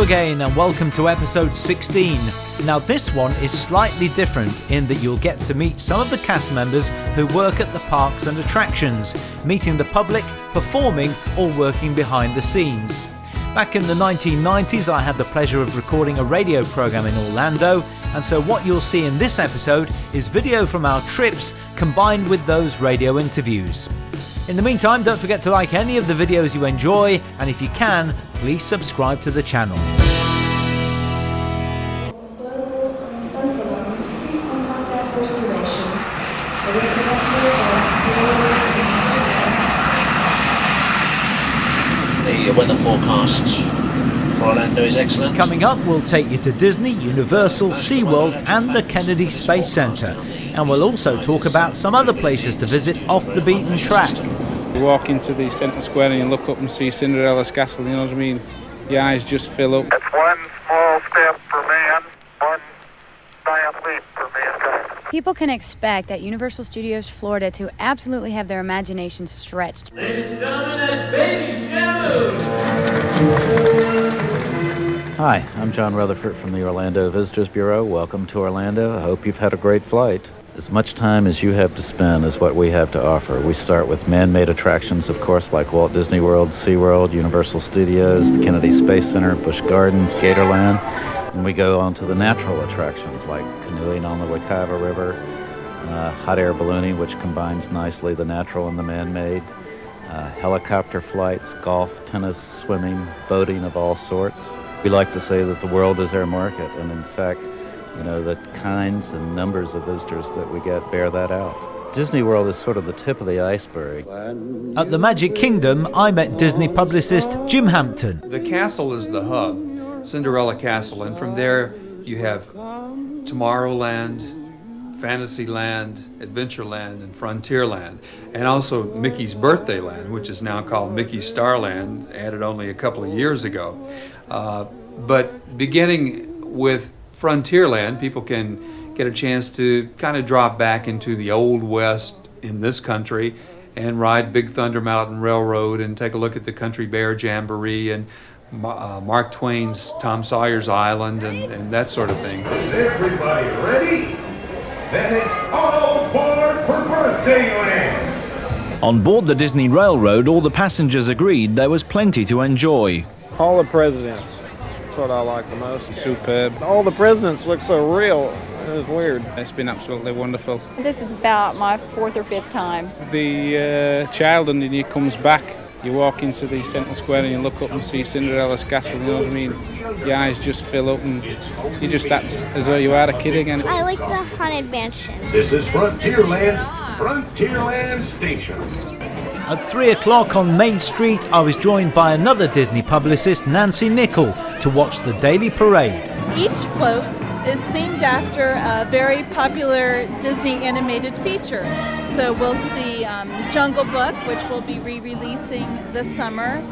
again and welcome to episode 16. Now this one is slightly different in that you'll get to meet some of the cast members who work at the parks and attractions, meeting the public, performing or working behind the scenes. Back in the 1990s I had the pleasure of recording a radio program in Orlando, and so what you'll see in this episode is video from our trips combined with those radio interviews. In the meantime, don't forget to like any of the videos you enjoy, and if you can, please subscribe to the channel. The weather forecast for Orlando is excellent. Coming up, we'll take you to Disney, Universal, SeaWorld and the Kennedy Space Center. And we'll also talk about some other places to visit off the beaten track. You walk into the centre square and you look up and see Cinderella's castle, you know what I mean? Your eyes just fill up. It's one small step for man, one giant leap for mankind. People can expect at Universal Studios Florida to absolutely have their imagination stretched. Ladies and gentlemen, that's Baby Shamu! Hi, I'm John Rutherford from the Orlando Visitors Bureau. Welcome to Orlando. I hope you've had a great flight. As much time as you have to spend is what we have to offer. We start with man-made attractions, of course, like Walt Disney World, SeaWorld, Universal Studios, the Kennedy Space Center, Busch Gardens, Gatorland. And we go on to the natural attractions like canoeing on the Wekiva River, hot air ballooning, which combines nicely the natural and the man-made, helicopter flights, golf, tennis, swimming, boating of all sorts. We like to say that the world is our market, and in fact, the kinds and numbers of visitors that we get bear that out. Disney World is sort of the tip of the iceberg. At the Magic Kingdom, I met Disney publicist Jim Hampton. The castle is the hub, Cinderella Castle, and from there you have Tomorrowland, Fantasyland, Adventureland, and Frontierland, and also Mickey's Birthday Land, which is now called Mickey's Starland, added only a couple of years ago. But beginning with Frontierland, people can get a chance to kind of drop back into the Old West in this country and ride Big Thunder Mountain Railroad and take a look at the Country Bear Jamboree and Mark Twain's Tom Sawyer's Island and that sort of thing. Is everybody ready? Then it's all aboard for Birthday Land! On board the Disney Railroad, all the passengers agreed there was plenty to enjoy. Hall of Presidents. That's what I like the most. Superb. All the presidents look so real. It's weird. It's been absolutely wonderful. This is about my fourth or fifth time. The child in you comes back. You walk into the central square and you look up and see Cinderella's castle, you know what I mean? Your eyes just fill up and you just act as though you are a kid again. I like the Haunted Mansion. This is Frontierland Station. At 3 o'clock on Main Street, I was joined by another Disney publicist, Nancy Nichol, to watch the daily parade. Each float is themed after a very popular Disney animated feature. So we'll see Jungle Book, which we'll be re-releasing this summer,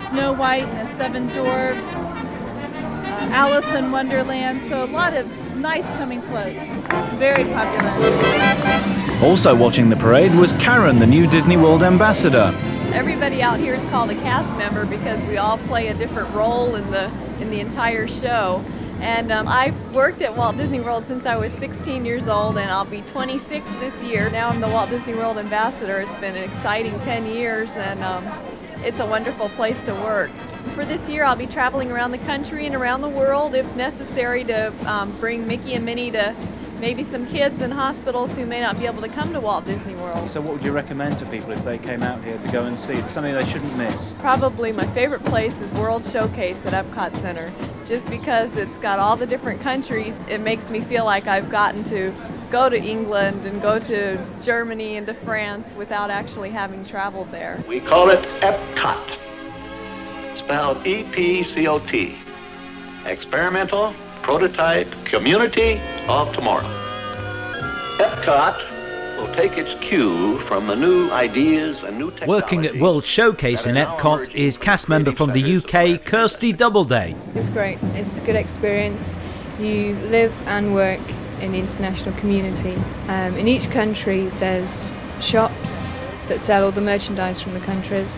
Snow White and the Seven Dwarfs, Alice in Wonderland, so a lot of nice coming floats. Very popular. Also watching the parade was Karen, the new Disney World ambassador. Everybody out here is called a cast member because we all play a different role in the entire show. And I've worked at Walt Disney World since I was 16 years old, and I'll be 26 this year. Now I'm the Walt Disney World ambassador. It's been an exciting 10 years, and it's a wonderful place to work. For this year, I'll be traveling around the country and around the world, if necessary, to bring Mickey and Minnie to maybe some kids in hospitals who may not be able to come to Walt Disney World. So what would you recommend to people if they came out here to go and see? Something they shouldn't miss? Probably my favorite place is World Showcase at Epcot Center. Just because it's got all the different countries, it makes me feel like I've gotten to go to England and go to Germany and to France without actually having traveled there. We call it Epcot, spelled E-P-C-O-T. Experimental Prototype Community of Tomorrow. Epcot will take its cue from the new ideas and new technology. Working at World Showcase in Epcot is cast member from the UK, Kirsty Doubleday. It's great. It's a good experience. You live and work in the international community. In each country there's shops that sell all the merchandise from the countries.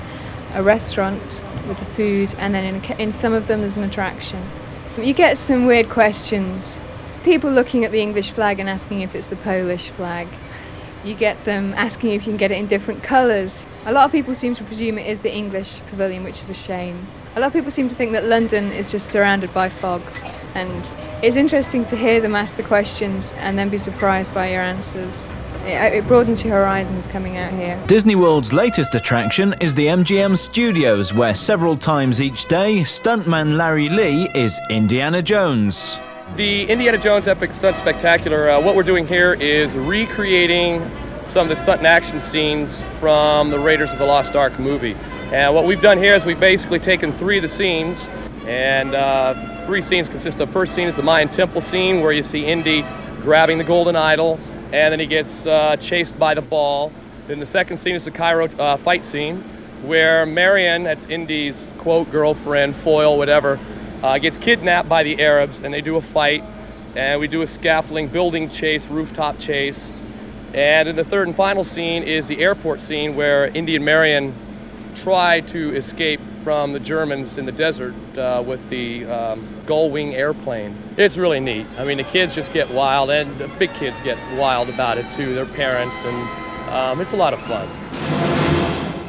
a restaurant with the food, and then in some of them there's an attraction. You get some weird questions. People looking at the English flag and asking if it's the Polish flag. You get them asking if you can get it in different colours. A lot of people seem to presume it is the English pavilion, which is a shame. A lot of people seem to think that London is just surrounded by fog, and it's interesting to hear them ask the questions and then be surprised by your answers. It broadens your horizons coming out here. Disney World's latest attraction is the MGM Studios, where several times each day, stuntman Larry Lee is Indiana Jones. The Indiana Jones Epic Stunt Spectacular, what we're doing here is recreating some of the stunt and action scenes from the Raiders of the Lost Ark movie. And what we've done here is we've basically taken 3 of the scenes, and 3 scenes consist of, first scene is the Mayan temple scene where you see Indy grabbing the golden idol, and then he gets chased by the ball. Then the second scene is the Cairo fight scene where Marion, that's Indy's quote girlfriend, foil, whatever, gets kidnapped by the Arabs, and they do a fight, and we do a scaffolding building chase, rooftop chase. And in the third and final scene is the airport scene where Indy and Marion try to escape from the Germans in the desert with the gull-wing airplane. It's really neat. I mean, the kids just get wild, and the big kids get wild about it too, their parents, and it's a lot of fun.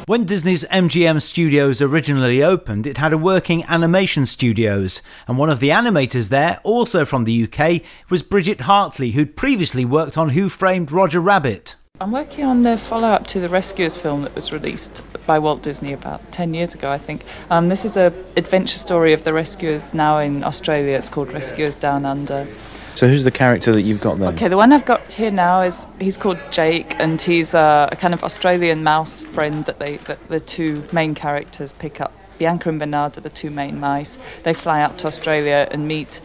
When Disney's MGM Studios originally opened, it had a working animation studios, and one of the animators there, also from the UK, was Bridget Hartley, who'd previously worked on Who Framed Roger Rabbit. I'm working on the follow-up to the Rescuers film that was released by Walt Disney about 10 years ago, I think. This is an adventure story of the rescuers now in Australia. It's called Rescuers Down Under. So who's the character that you've got there? Okay, the one I've got here now he's called Jake, and he's a kind of Australian mouse friend that the 2 main characters pick up. Bianca and Bernard are the 2 main mice. They fly up to Australia and meet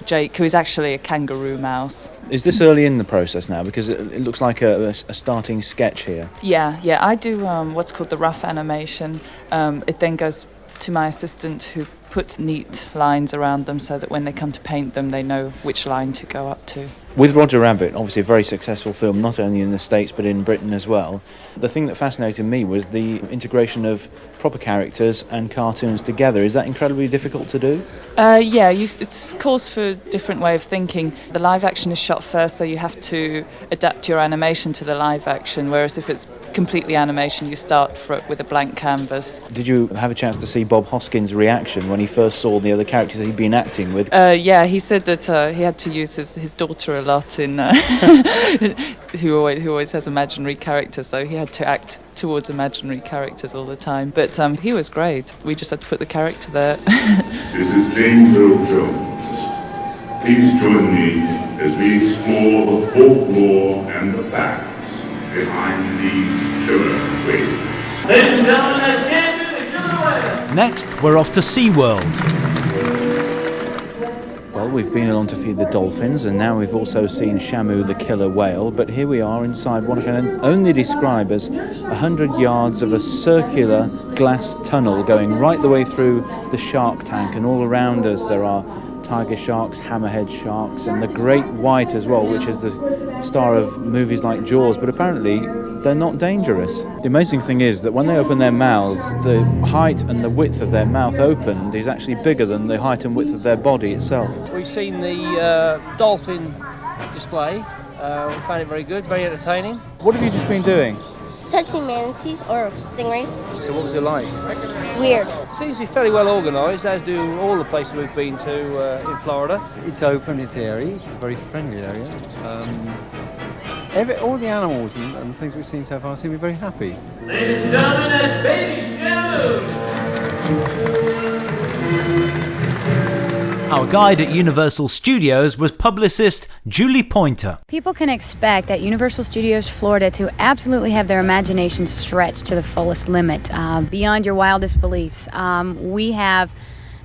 Jake, who is actually a kangaroo mouse. Is this early in the process now? Because it looks like a starting sketch here. Yeah, I do what's called the rough animation. It then goes to my assistant, who puts neat lines around them so that when they come to paint them, they know which line to go up to. With Roger Rabbit, obviously a very successful film, not only in the States but in Britain as well. The thing that fascinated me was the integration of proper characters and cartoons together. Is that incredibly difficult to do? It calls for a different way of thinking. The live action is shot first, so you have to adapt your animation to the live action, whereas if it's completely animation, you start with a blank canvas. Did you have a chance to see Bob Hoskins' reaction when he first saw the other characters he'd been acting with? He said that he had to use his daughter a lot in who always has imaginary characters, so he had to act towards imaginary characters all the time. But he was great. We just had to put the character there. This is James Earl Jones. Please join me as we explore the folklore and the facts behind these killer whales. Ladies and gentlemen, let's get to the killer whale. Next, we're off to SeaWorld. Well, we've been along to feed the dolphins, and now we've also seen Shamu the killer whale, but here we are inside what I can only describe as 100 yards of a circular glass tunnel going right the way through the shark tank, and all around us there are tiger sharks, hammerhead sharks, and the great white as well, which is the star of movies like Jaws, but apparently they're not dangerous. The amazing thing is that when they open their mouths, the height and the width of their mouth opened is actually bigger than the height and width of their body itself. We've seen the dolphin display. We found it very good, very entertaining. What have you just been doing? Touching manatees or stingrays. So what was it like? Weird. Seems to be fairly well organised, as do all the places we've been to in Florida. It's open, it's airy, it's a very friendly area. All the animals and the things we've seen so far seem to be very happy. Ladies and gentlemen, that's Baby Shamu. Our guide at Universal Studios was publicist Julie Pointer. People can expect at Universal Studios Florida to absolutely have their imagination stretched to the fullest limit, beyond your wildest beliefs. We have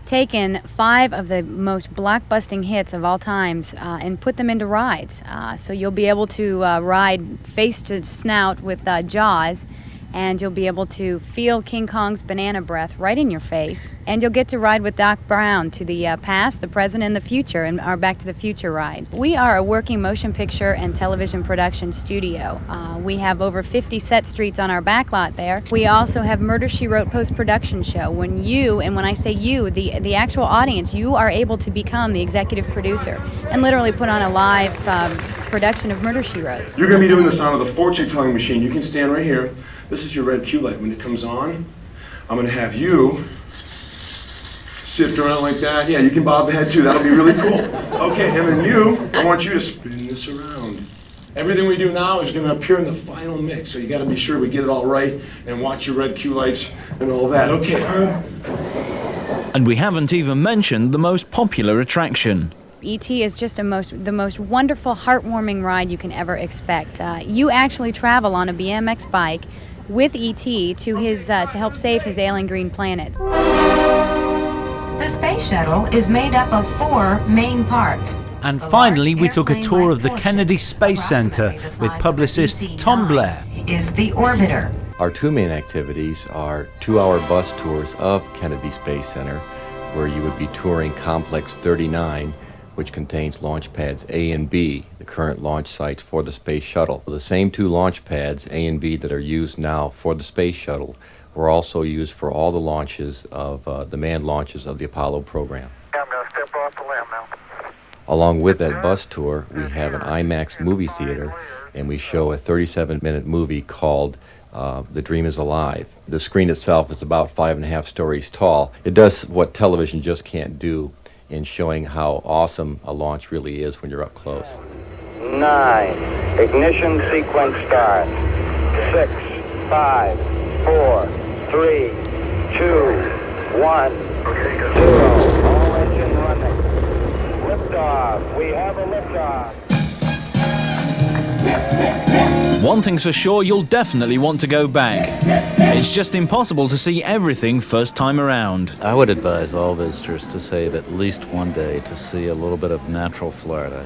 taken 5 of the most blockbusting hits of all times and put them into rides. So you'll be able to ride face to snout with Jaws, and you'll be able to feel King Kong's banana breath right in your face, and you'll get to ride with Doc Brown to the past, the present, and the future in our Back to the Future ride. We are a working motion picture and television production studio. We have over 50 set streets on our backlot there. We also have Murder, She Wrote post-production show. When you, and when I say you, the actual audience, you are able to become the executive producer and literally put on a live production of Murder, She Wrote. You're going to be doing this out of the fortune-telling machine. You can stand right here. This is your red cue light. When it comes on, I'm going to have you shift around like that. Yeah, you can bob the head too. That'll be really cool. Okay, and then you, I want you to spin this around. Everything we do now is going to appear in the final mix, so you got to be sure we get it all right and watch your red cue lights and all that. Okay. And we haven't even mentioned the most popular attraction. E.T. is just the most wonderful, heartwarming ride you can ever expect. You actually travel on a BMX bike with E.T. to help save his ailing green planet. The space shuttle is made up of 4 main parts. And finally, we took a tour of the Kennedy Space Center with publicist Tom Blair. Is the orbiter. Our 2 main activities are 2-hour bus tours of Kennedy Space Center, where you would be touring Complex 39, which contains launch pads A and B, the current launch sites for the space shuttle. The same 2 launch pads, A and B, that are used now for the space shuttle were also used for all the launches of the manned launches of the Apollo program. I'm going to step off the limb now. Along with that bus tour, we have an IMAX movie theater, and we show a 37-minute movie called The Dream is Alive. The screen itself is about 5.5 stories tall. It does what television just can't do in showing how awesome a launch really is when you're up close. 9. Ignition sequence start. 6, 5, 4, 3, 2, 1, 0. All engine running. Liftoff. We have a liftoff. One thing's for sure, you'll definitely want to go back. It's just impossible to see everything first time around. I would advise all visitors to save at least one day to see a little bit of natural Florida.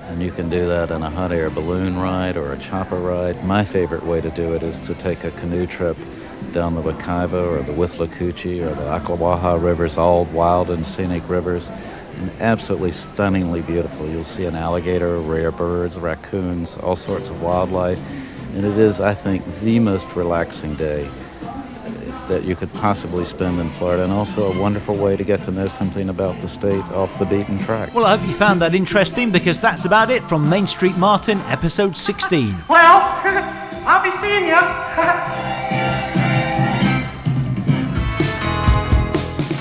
And you can do that in a hot air balloon ride or a chopper ride. My favorite way to do it is to take a canoe trip down the Wekiva or the Withlacoochee or the Ocklawaha rivers, all wild and scenic rivers. And absolutely stunningly beautiful. You'll see an alligator, rare birds, raccoons, all sorts of wildlife. And it is, I think, the most relaxing day that you could possibly spend in Florida, and also a wonderful way to get to know something about the state off the beaten track. Well, I hope you found that interesting, because that's about it from Main Street Martin, episode 16. Well, I'll be seeing you.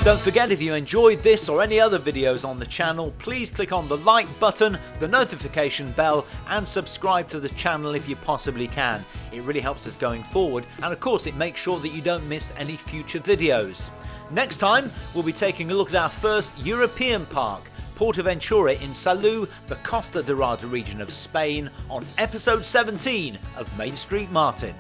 Don't forget, if you enjoyed this or any other videos on the channel, please click on the like button, the notification bell, and subscribe to the channel if you possibly can. It really helps us going forward, and of course it makes sure that you don't miss any future videos. Next time, we'll be taking a look at our first European park, Portaventura in Salou, the Costa Dorada region of Spain, on episode 17 of Main Street Martin.